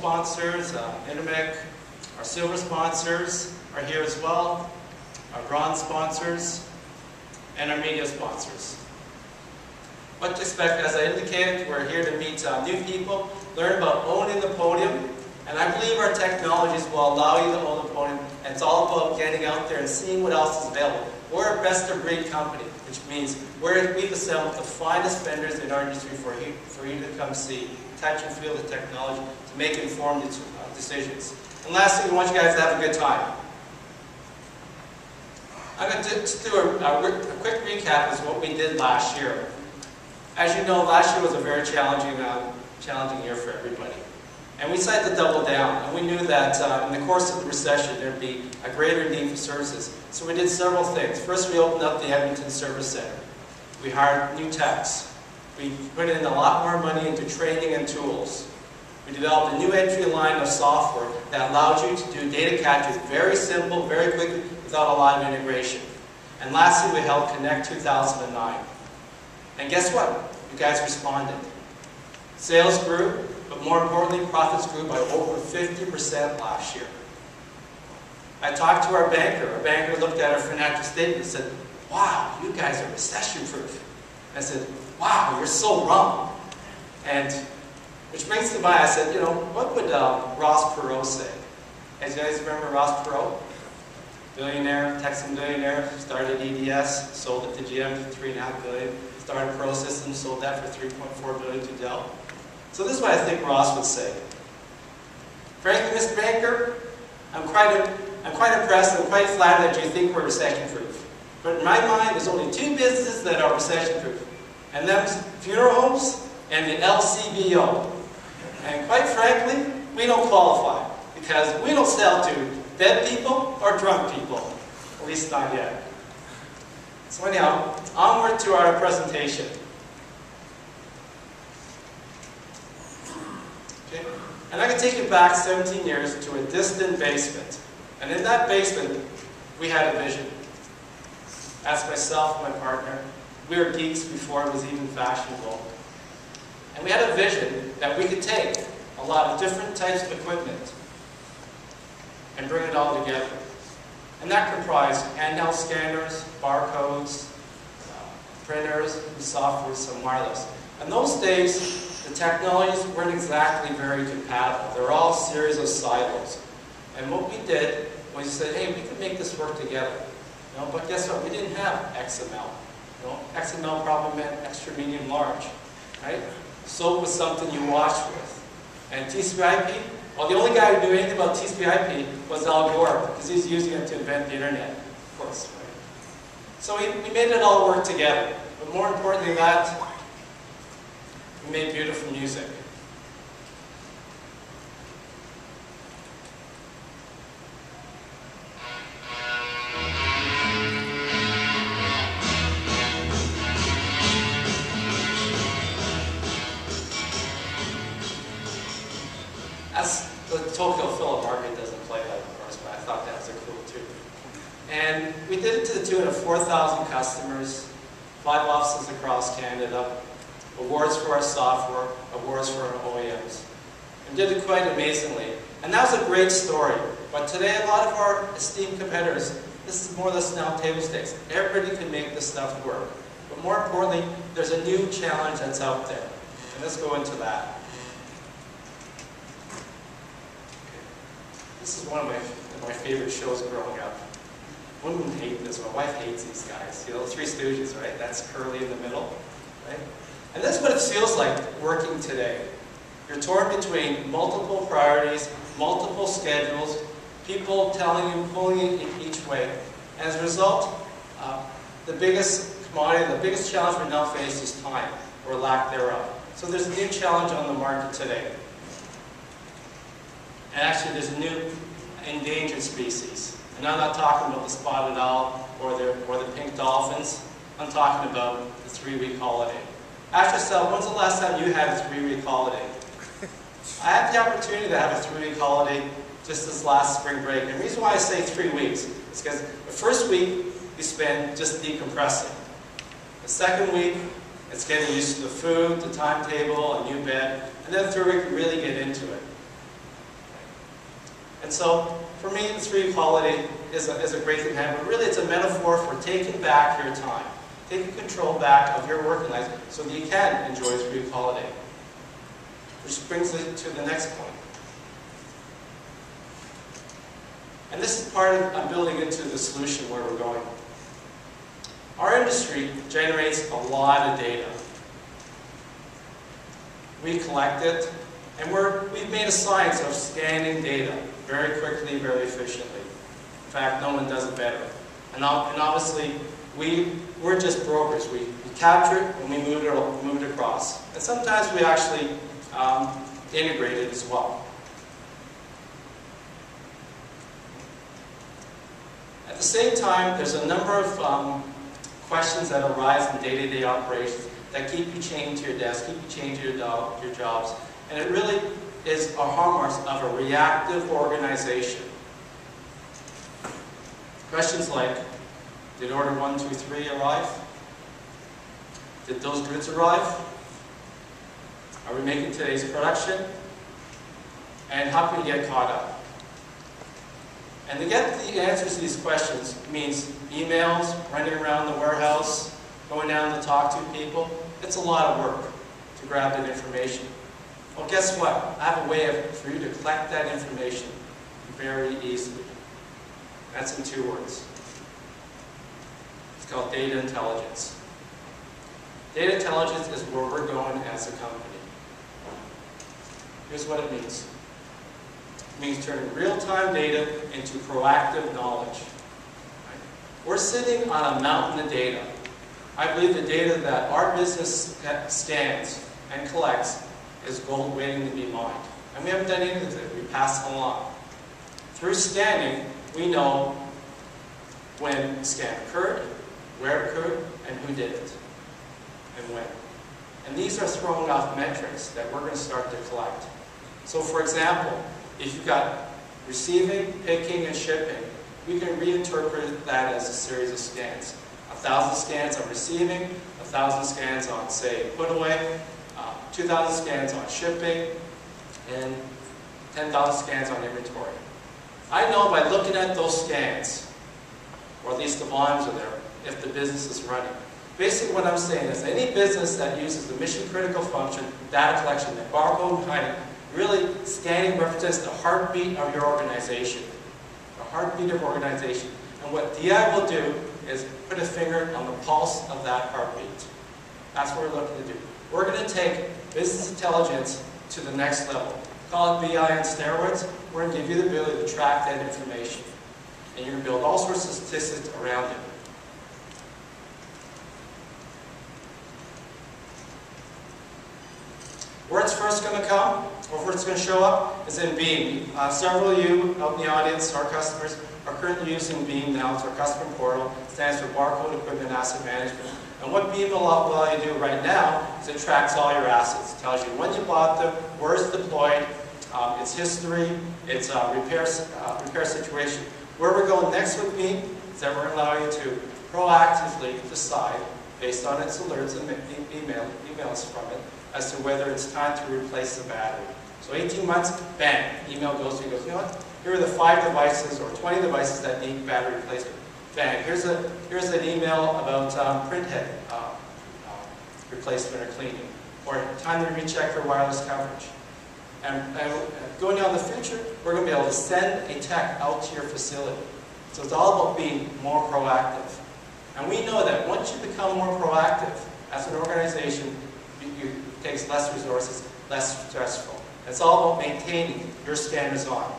sponsors, Intermec, our silver sponsors are here as well, our bronze sponsors, and our media sponsors. What to expect, as I indicated, we're here to meet new people, learn about owning the podium, and I believe our technologies will allow you to own the podium, and it's all about getting out there and seeing what else is available. We're a best-of-breed company, which means we've assembled the finest vendors in our industry for you to come see, touch and feel the technology, to make informed decisions. And lastly, we want you guys to have a good time. I'm going to do a quick recap of what we did last year. As you know, last year was a very challenging year for everybody. And we decided to double down, and we knew that in the course of the recession there'd be a greater need for services. So we did several things. First, we opened up the Edmonton Service Center. We hired new techs. We put in a lot more money into training and tools. We developed a new entry line of software that allowed you to do data capture very simple, very quickly, without a lot of integration. And lastly, we held Connect 2009. And guess what? You guys responded. Sales grew, but more importantly, profits grew by over 50% last year. I talked to our banker. Our banker looked at our financial statement and said, "Wow, you guys are recession-proof." I said, "Wow, you're so wrong." And which brings to mind, I said, you know, what would Ross Perot say? As you guys remember Ross Perot? Billionaire, Texan billionaire, started EDS, sold it to GM for $3.5 billion, started Pro Systems, sold that for $3.4 billion to Dell. So this is what I think Ross would say. Frankly, Mr. Banker, I'm quite impressed and quite flattered that you think we're recession-proof. But in my mind, there's only two businesses that are recession-proof, and them's funeral homes and the LCBO. And quite frankly, we don't qualify because we don't sell to dead people or drunk people, at least not yet. So anyhow, onward to our presentation. Okay. And I can take you back 17 years to a distant basement. And in that basement, we had a vision. That's myself and my partner. We were geeks before it was even fashionable. And we had a vision that we could take a lot of different types of equipment and bring it all together. And that comprised handheld scanners, barcodes, printers, and software, some wireless. In those days, the technologies weren't exactly very compatible. They were all a series of silos. And what we did was we said, hey, we can make this work together. You know, but guess what? We didn't have XML. You know, XML probably meant extra, medium, large. Right? SOAP was something you washed with. And TCP/IP, well, the only guy who knew anything about TCP/IP was Al Gore, because he's using it to invent the internet, of course. Right? So we made it all work together. But more importantly than that, we made beautiful music. The Tokyo Philharmonic doesn't play that, of course, but I thought that was a cool tune. And we did it to the tune of 4,000 customers, 5 offices across Canada, awards for our software, awards for our OEMs. And did it quite amazingly. And that was a great story. But today, a lot of our esteemed competitors, this is more or less now table stakes. Everybody can make this stuff work. But more importantly, there's a new challenge that's out there. And let's go into that. This is one of my favorite shows growing up. Women hate this. My wife hates these guys. You know, the Three Stooges, right? That's Curly in the middle, right? And that's what it feels like working today. You're torn between multiple priorities, multiple schedules, people telling you, pulling you each way. And as a result, the biggest commodity, the biggest challenge we now face is time, or lack thereof. So there's a new challenge on the market today. And actually, there's a new endangered species. And I'm not talking about the spotted owl or the pink dolphins. I'm talking about the 3-week holiday. Ask yourself, when's the last time you had a 3-week holiday? I had the opportunity to have a 3-week holiday just this last spring break. And the reason why I say 3 weeks is because the first week you spend just decompressing. The second week, it's getting used to the food, the timetable, a new bed. And then the third week, you really get into it. And so, for me, the 3 equality is a great thing to have, but really it's a metaphor for taking back your time, taking control back of your working life so that you can enjoy 3 equality. Which brings it to the next point. And this is part of, I'm building into the solution where we're going. Our industry generates a lot of data. We collect it, and we've made a science of scanning data very quickly, very efficiently. In fact, no one does it better. And obviously, we're just brokers. We capture it and we move it across. And sometimes we actually integrate it as well. At the same time, there's a number of questions that arise in day-to-day operations that keep you chained to your desk, keep you chained to your jobs. And it really is a hallmarks of a reactive organization. Questions like, did order 1, 2, 3 arrive? Did those goods arrive? Are we making today's production? And how can we get caught up? And to get the answers to these questions means emails, running around the warehouse, going down to talk to people. It's a lot of work to grab that information. Well, guess what? I have a way for you to collect that information very easily. That's in 2 words. It's called data intelligence. Data intelligence is where we're going as a company. Here's what it means. It means turning real-time data into proactive knowledge. We're sitting on a mountain of data. I believe the data that our business scans and collects is gold waiting to be mined. And we haven't done anything with it. We pass it along. Through scanning, we know when the scan occurred, where it occurred, and who did it, and when. And these are throwing off metrics that we're going to start to collect. So for example, if you've got receiving, picking, and shipping, we can reinterpret that as a series of scans. 1,000 scans on receiving, 1,000 scans on, say, put away, 2,000 scans on shipping, and 10,000 scans on inventory. I know by looking at those scans, or at least the volumes are there, if the business is running. Basically what I'm saying is any business that uses the mission-critical function, data collection, the barcode behind it, really scanning represents the heartbeat of your organization. The heartbeat of organization. And what DI will do is put a finger on the pulse of that heartbeat. That's what we're looking to do. We're going to take business intelligence to the next level. Call it BI on steroids. We're going to give you the ability to track that information. And you're going to build all sorts of statistics around it. Where it's first going to come, or where it's going to show up, is in Beam. Several of you out in the audience, our customers, are currently using Beam now. It's our customer portal. It stands for Barcode Equipment Asset Management. And what Beam will allow you to do right now is it tracks all your assets. It tells you when you bought them, where it's deployed, its history, its repair situation. Where we're going next with Beam is that we're going to allow you to proactively decide, based on its alerts and emails from it, as to whether it's time to replace the battery. So 18 months, bang, email goes to you, goes, you know what? Here are the 5 devices or 20 devices that need battery replacement. Bang, here's an email about print head replacement or cleaning. Or time to recheck for wireless coverage. And going down the future, we're going to be able to send a tech out to your facility. So it's all about being more proactive. And we know that once you become more proactive as an organization, it takes less resources, less stressful. It's all about maintaining your scanners on.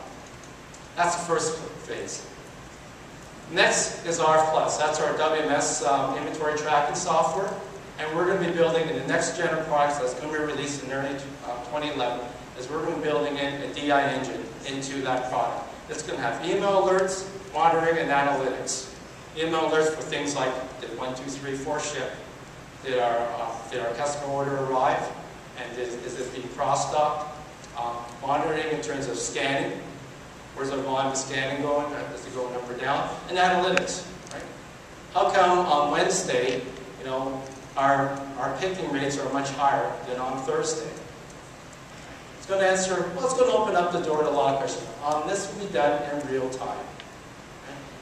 That's the first phase. Next is R+. That's our WMS inventory tracking software. And we're going to be building in the next gen of products that's going to be released in early 2011, is we're going to be building in a DI engine into that product. It's going to have email alerts, monitoring, and analytics. Email alerts for things like, did 1, 2, 3, 4 ship? Did our customer order arrive? And is it being cross-docked? Monitoring in terms of scanning. Where's our volume of scanning going? Does it go up or down? And analytics. Right? How come on Wednesday, our picking rates are much higher than on Thursday? It's going to answer, well, it's going to open up the door to a lot of questions. This will be done in real time.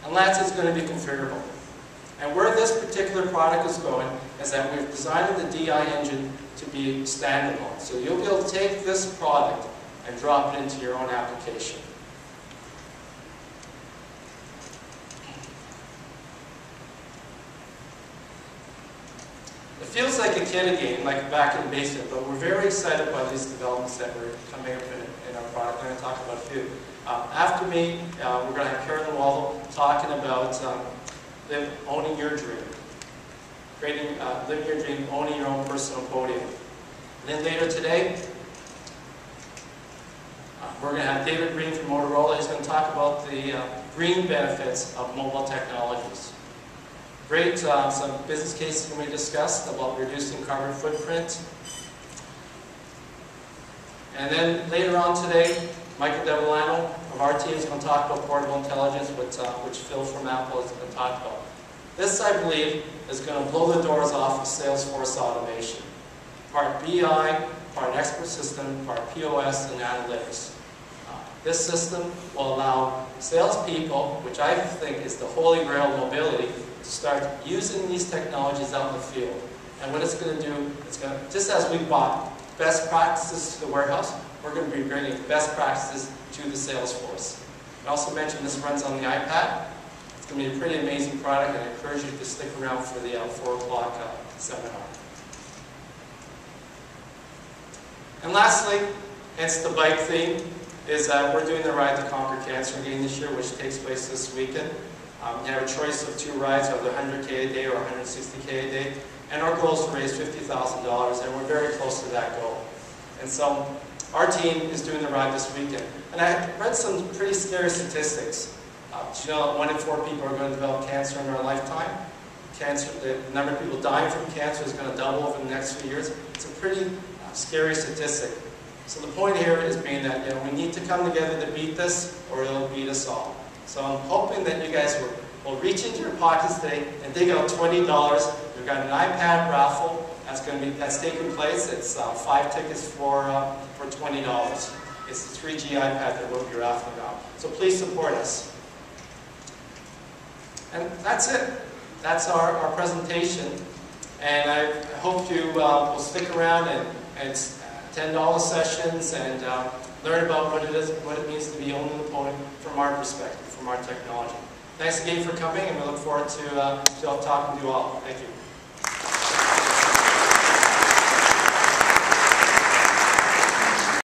And last, it's going to be configurable. And where this particular product is going is that we've designed the DI engine to be standalone. So you'll be able to take this product and drop it into your own application. It feels like a kid again, like back in the basement, but we're very excited about these developments that we're coming up in our product. I'm going to talk about a few. After me, we're going to have Karen Waldo talking about owning your dream. Living your dream, owning your own personal podium. And then later today, we're going to have David Green from Motorola. He's going to talk about the green benefits of mobile technologies. Great, some business cases going to be discussed about reducing carbon footprint. And then later on today, Michael Devellano of our team is going to talk about portable intelligence, which Phil from Apple is going to talk about. This, I believe, is going to blow the doors off of Salesforce automation. Part BI, part expert system, part POS and analytics. This system will allow salespeople, which I think is the holy grail of mobility, to start using these technologies out in the field. And what it's going to do, it's going to, just as we brought best practices to the warehouse, we're going to be bringing best practices to the Salesforce. I also mentioned this runs on the iPad. It's going to be a pretty amazing product, and I encourage you to stick around for the 4 o'clock seminar. And lastly, hence the bike theme, is we're doing the Ride to Conquer Cancer again this year, which takes place this weekend. You have a choice of 2 rides, either 100K a day or 160K a day. And our goal is to raise $50,000, and we're very close to that goal. And so our team is doing the ride this weekend. And I read some pretty scary statistics. You know, 1 in 4 people are going to develop cancer in their lifetime. Cancer, the number of people dying from cancer is going to double over the next few years. It's a pretty scary statistic. So the point here is being that we need to come together to beat this, or it'll beat us all. So I'm hoping that you guys will reach into your pockets today and dig out $20. We've got an iPad raffle that's taking place. It's 5 tickets for $20. It's the 3G iPad that we'll be raffling out. So please support us. And that's it. That's our presentation. And I hope you will stick around and $10 sessions and learn about what it means to be owning the podium from our perspective, from our technology. Thanks again for coming, and we look forward to talking to you all. Thank you.